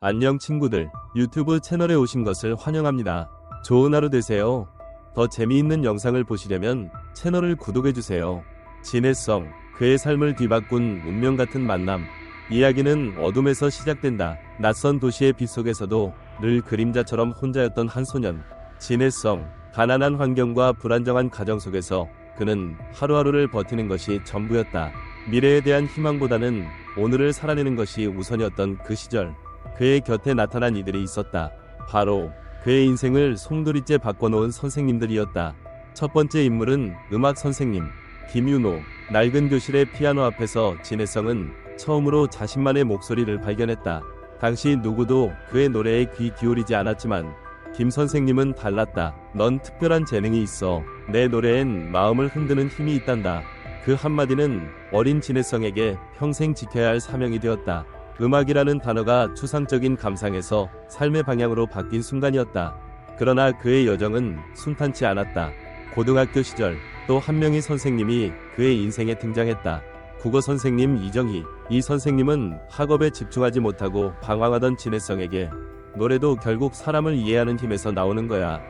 안녕 친구들, 유튜브 채널에 오신 것을 환영합니다. 좋은 하루 되세요. 더 재미있는 영상을 보시려면 채널을 구독해주세요. 진해성, 그의 삶을 뒤바꾼 운명 같은 만남. 이야기는 어둠에서 시작된다. 낯선 도시의 빛 속에서도 늘 그림자처럼 혼자였던 한 소년. 진해성, 가난한 환경과 불안정한 가정 속에서 그는 하루하루를 버티는 것이 전부였다. 미래에 대한 희망보다는 오늘을 살아내는 것이 우선이었던 그 시절. 그의 곁에 나타난 이들이 있었다. 바로 그의 인생을 송두리째 바꿔놓은 선생님들이었다. 첫 번째 인물은 음악 선생님 김윤호. 낡은 교실의 피아노 앞에서 진해성은 처음으로 자신만의 목소리를 발견했다. 당시 누구도 그의 노래에 귀 기울이지 않았지만 김 선생님은 달랐다. 넌 특별한 재능이 있어. 내 노래엔 마음을 흔드는 힘이 있단다. 그 한마디는 어린 진해성에게 평생 지켜야 할 사명이 되었다. 음악이라는 단어가 추상적인 감상에서 삶의 방향으로 바뀐 순간이었다. 그러나 그의 여정은 순탄치 않았다. 고등학교 시절 또 한 명의 선생님이 그의 인생에 등장했다. 국어 선생님 이정희. 이 선생님은 학업에 집중하지 못하고 방황하던 진해성에게 노래도 결국 사람을 이해하는 힘에서 나오는 거야.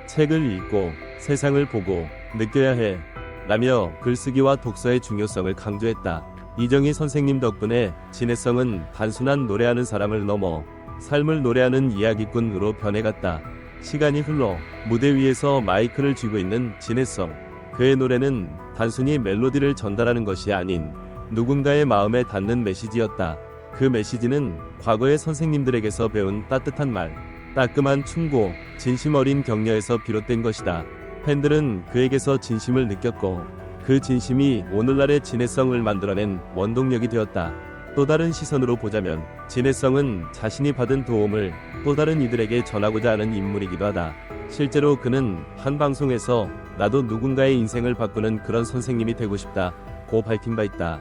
책을 읽고 세상을 보고 느껴야 해. 라며 글쓰기와 독서의 중요성을 강조했다. 이정희 선생님 덕분에 진해성은 단순한 노래하는 사람을 넘어 삶을 노래하는 이야기꾼으로 변해갔다. 시간이 흘러 무대 위에서 마이크를 쥐고 있는 진해성. 그의 노래는 단순히 멜로디를 전달하는 것이 아닌 누군가의 마음에 닿는 메시지였다. 그 메시지는 과거의 선생님들에게서 배운 따뜻한 말, 따끔한 충고, 진심 어린 격려에서 비롯된 것이다. 팬들은 그에게서 진심을 느꼈고 그 진심이 오늘날의 진해성을 만들어낸 원동력이 되었다. 또 다른 시선으로 보자면 진해성은 자신이 받은 도움을 또 다른 이들에게 전하고자 하는 인물이기도 하다. 실제로 그는 한 방송에서 나도 누군가의 인생을 바꾸는 그런 선생님이 되고 싶다고 밝힌 바 있다.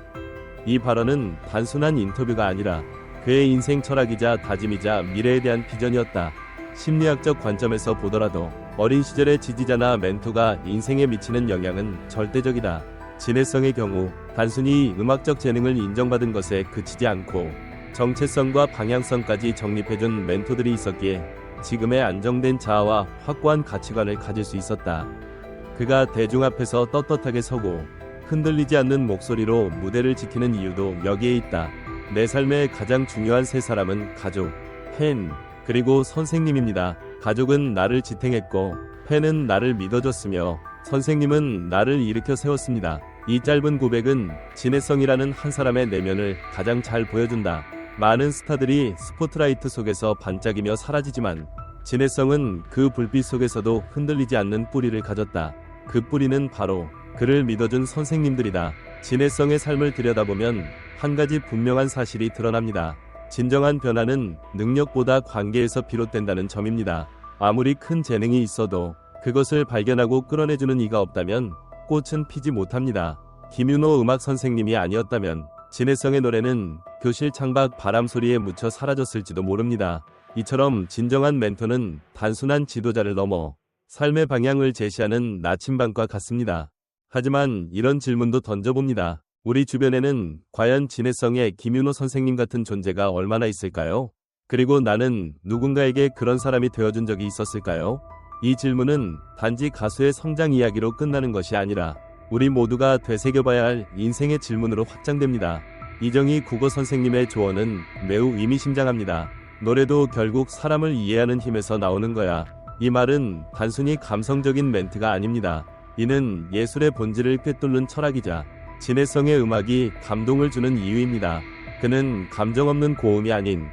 이 발언은 단순한 인터뷰가 아니라 그의 인생 철학이자 다짐이자 미래에 대한 비전이었다. 심리학적 관점에서 보더라도 어린 시절의 지지자나 멘토가 인생에 미치는 영향은 절대적이다. 진해성의 경우 단순히 음악적 재능을 인정받은 것에 그치지 않고 정체성과 방향성까지 정립해준 멘토들이 있었기에 지금의 안정된 자아와 확고한 가치관을 가질 수 있었다. 그가 대중 앞에서 떳떳하게 서고 흔들리지 않는 목소리로 무대를 지키는 이유도 여기에 있다. 내 삶의 가장 중요한 세 사람은 가족, 팬, 그리고 선생님입니다. 가족은 나를 지탱했고 팬은 나를 믿어줬으며 선생님은 나를 일으켜 세웠습니다. 이 짧은 고백은 진해성이라는 한 사람의 내면을 가장 잘 보여준다. 많은 스타들이 스포트라이트 속에서 반짝이며 사라지지만 진해성은 그 불빛 속에서도 흔들리지 않는 뿌리를 가졌다. 그 뿌리는 바로 그를 믿어준 선생님들이다. 진해성의 삶을 들여다보면 한 가지 분명한 사실이 드러납니다. 진정한 변화는 능력보다 관계에서 비롯된다는 점입니다. 아무리 큰 재능이 있어도 그것을 발견하고 끌어내주는 이가 없다면 꽃은 피지 못합니다. 김윤호 음악 선생님이 아니었다면 진해성의 노래는 교실 창밖 바람 소리에 묻혀 사라졌을지도 모릅니다. 이처럼 진정한 멘토는 단순한 지도자를 넘어 삶의 방향을 제시하는 나침반과 같습니다. 하지만 이런 질문도 던져봅니다. 우리 주변에는 과연 진해성의 김윤호 선생님 같은 존재가 얼마나 있을까요? 그리고 나는 누군가에게 그런 사람이 되어준 적이 있었을까요? 이 질문은 단지 가수의 성장 이야기로 끝나는 것이 아니라 우리 모두가 되새겨봐야 할 인생의 질문으로 확장됩니다. 이정희 국어 선생님의 조언은 매우 의미심장합니다. 노래도 결국 사람을 이해하는 힘에서 나오는 거야. 이 말은 단순히 감성적인 멘트가 아닙니다. 이는 예술의 본질을 꿰뚫는 철학이자 진해성의 음악이 감동을 주는 이유입니다. 그는 감정 없는 고음이 아닌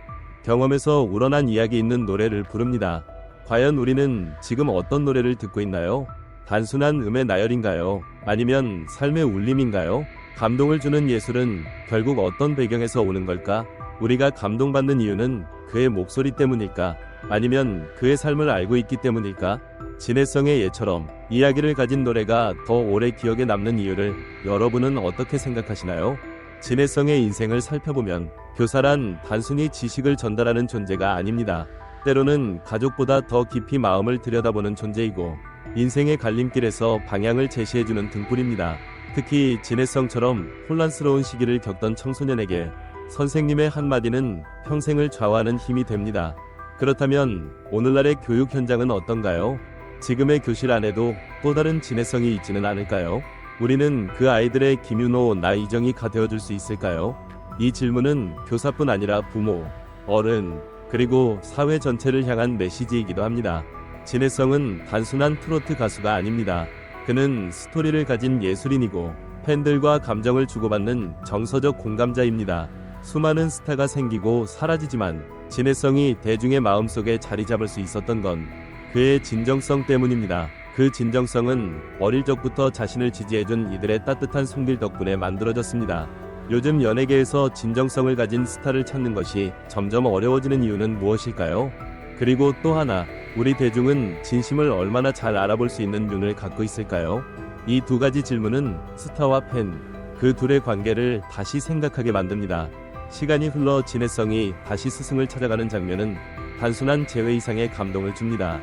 경험에서 우러난 이야기 있는 노래를 부릅니다. 과연 우리는 지금 어떤 노래를 듣고 있나요? 단순한 음의 나열인가요? 아니면 삶의 울림인가요? 감동을 주는 예술은 결국 어떤 배경에서 오는 걸까? 우리가 감동받는 이유는 그의 목소리 때문일까? 아니면 그의 삶을 알고 있기 때문일까? 진해성의 예처럼 이야기를 가진 노래가 더 오래 기억에 남는 이유를 여러분은 어떻게 생각하시나요? 진해성의 인생을 살펴보면 교사란 단순히 지식을 전달하는 존재가 아닙니다. 때로는 가족보다 더 깊이 마음을 들여다보는 존재이고 인생의 갈림길에서 방향을 제시해주는 등불입니다. 특히 진해성처럼 혼란스러운 시기를 겪던 청소년에게 선생님의 한마디는 평생을 좌우하는 힘이 됩니다. 그렇다면 오늘날의 교육 현장은 어떤가요? 지금의 교실 안에도 또 다른 진해성이 있지는 않을까요? 우리는 그 아이들의 김윤호, 나이정이가 되어줄 수 있을까요? 이 질문은 교사뿐 아니라 부모, 어른, 그리고 사회 전체를 향한 메시지이기도 합니다. 진해성은 단순한 트로트 가수가 아닙니다. 그는 스토리를 가진 예술인이고 팬들과 감정을 주고받는 정서적 공감자입니다. 수많은 스타가 생기고 사라지지만 진해성이 대중의 마음속에 자리 잡을 수 있었던 건 그의 진정성 때문입니다. 그 진정성은 어릴 적부터 자신을 지지해준 이들의 따뜻한 손길 덕분에 만들어졌습니다. 요즘 연예계에서 진정성을 가진 스타를 찾는 것이 점점 어려워지는 이유는 무엇일까요? 그리고 또 하나, 우리 대중은 진심을 얼마나 잘 알아볼 수 있는 눈을 갖고 있을까요? 이 두 가지 질문은 스타와 팬, 그 둘의 관계를 다시 생각하게 만듭니다. 시간이 흘러 진해성이 다시 스승을 찾아가는 장면은 단순한 재회 이상의 감동을 줍니다.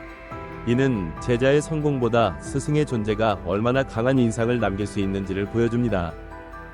이는 제자의 성공보다 스승의 존재가 얼마나 강한 인상을 남길 수 있는지를 보여줍니다.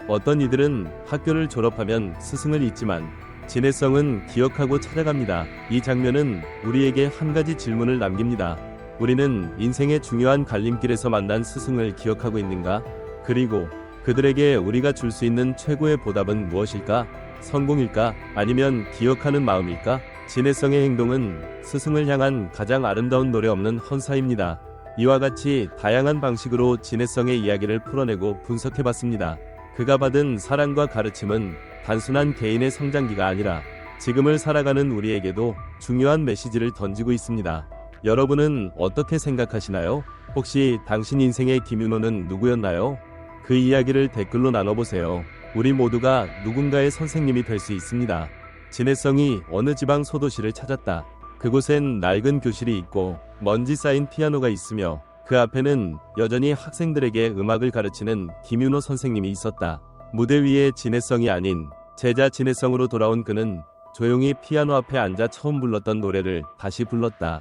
어떤 이들은 학교를 졸업하면 스승을 잊지만 진해성은 기억하고 찾아갑니다. 이 장면은 우리에게 한 가지 질문을 남깁니다. 우리는 인생의 중요한 갈림길에서 만난 스승을 기억하고 있는가? 그리고 그들에게 우리가 줄 수 있는 최고의 보답은 무엇일까? 성공일까? 아니면 기억하는 마음일까? 진해성의 행동은 스승을 향한 가장 아름다운 노래 없는 헌사입니다. 이와 같이 다양한 방식으로 진해성의 이야기를 풀어내고 분석해봤습니다. 그가 받은 사랑과 가르침은 단순한 개인의 성장기가 아니라 지금을 살아가는 우리에게도 중요한 메시지를 던지고 있습니다. 여러분은 어떻게 생각하시나요? 혹시 당신 인생의 김윤호는 누구였나요? 그 이야기를 댓글로 나눠보세요. 우리 모두가 누군가의 선생님이 될 수 있습니다. 진해성이 어느 지방 소도시를 찾았다. 그곳엔 낡은 교실이 있고 먼지 쌓인 피아노가 있으며 그 앞에는 여전히 학생들에게 음악을 가르치는 김윤호 선생님이 있었다. 무대 위에 진해성이 아닌 제자 진해성으로 돌아온 그는 조용히 피아노 앞에 앉아 처음 불렀던 노래를 다시 불렀다.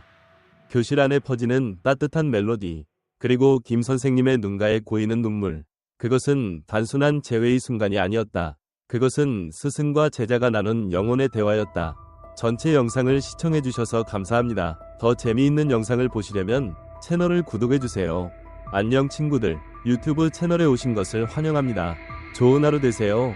교실 안에 퍼지는 따뜻한 멜로디, 그리고 김 선생님의 눈가에 고이는 눈물. 그것은 단순한 재회의 순간이 아니었다. 그것은 스승과 제자가 나눈 영혼의 대화였다. 전체 영상을 시청해주셔서 감사합니다. 더 재미있는 영상을 보시려면 채널을 구독해주세요. 안녕 친구들, 유튜브 채널에 오신 것을 환영합니다. 좋은 하루 되세요.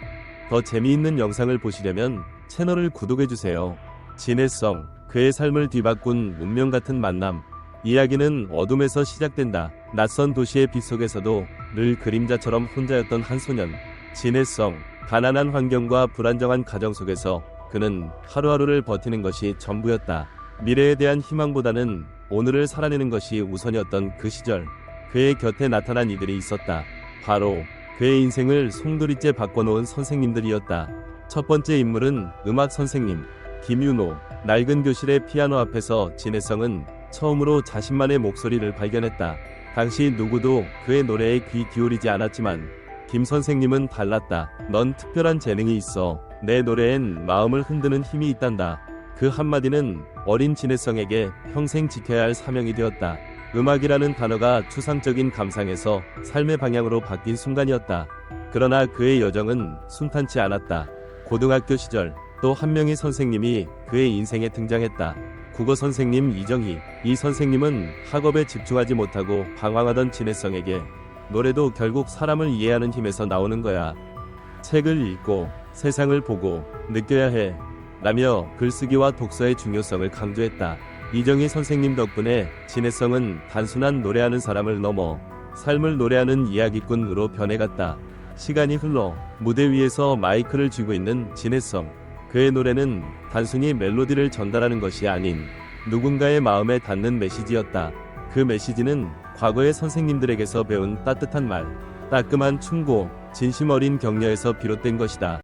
더 재미있는 영상을 보시려면 채널을 구독해주세요. 진해성, 그의 삶을 뒤바꾼 운명 같은 만남. 이야기는 어둠에서 시작된다. 낯선 도시의 빛 속에서도 늘 그림자처럼 혼자였던 한 소년. 진해성, 가난한 환경과 불안정한 가정 속에서 그는 하루하루를 버티는 것이 전부였다. 미래에 대한 희망보다는 오늘을 살아내는 것이 우선이었던 그 시절, 그의 곁에 나타난 이들이 있었다. 바로 그의 인생을 송두리째 바꿔놓은 선생님들이었다. 첫 번째 인물은 음악 선생님 김윤호. 낡은 교실의 피아노 앞에서 진해성은 처음으로 자신만의 목소리를 발견했다. 당시 누구도 그의 노래에 귀 기울이지 않았지만 김 선생님은 달랐다. 넌 특별한 재능이 있어. 내 노래엔 마음을 흔드는 힘이 있단다. 그 한마디는 어린 진해성에게 평생 지켜야 할 사명이 되었다. 음악이라는 단어가 추상적인 감상에서 삶의 방향으로 바뀐 순간이었다. 그러나 그의 여정은 순탄치 않았다. 고등학교 시절 또 한 명의 선생님이 그의 인생에 등장했다. 국어 선생님 이정희. 이 선생님은 학업에 집중하지 못하고 방황하던 진해성에게 노래도 결국 사람을 이해하는 힘에서 나오는 거야. 책을 읽고 세상을 보고 느껴야 해. 라며 글쓰기와 독서의 중요성을 강조했다. 이정희 선생님 덕분에 진해성은 단순한 노래하는 사람을 넘어 삶을 노래하는 이야기꾼으로 변해갔다. 시간이 흘러 무대 위에서 마이크를 쥐고 있는 진해성. 그의 노래는 단순히 멜로디를 전달하는 것이 아닌 누군가의 마음에 닿는 메시지였다. 그 메시지는 과거의 선생님들에게서 배운 따뜻한 말, 따끔한 충고, 진심 어린 격려에서 비롯된 것이다.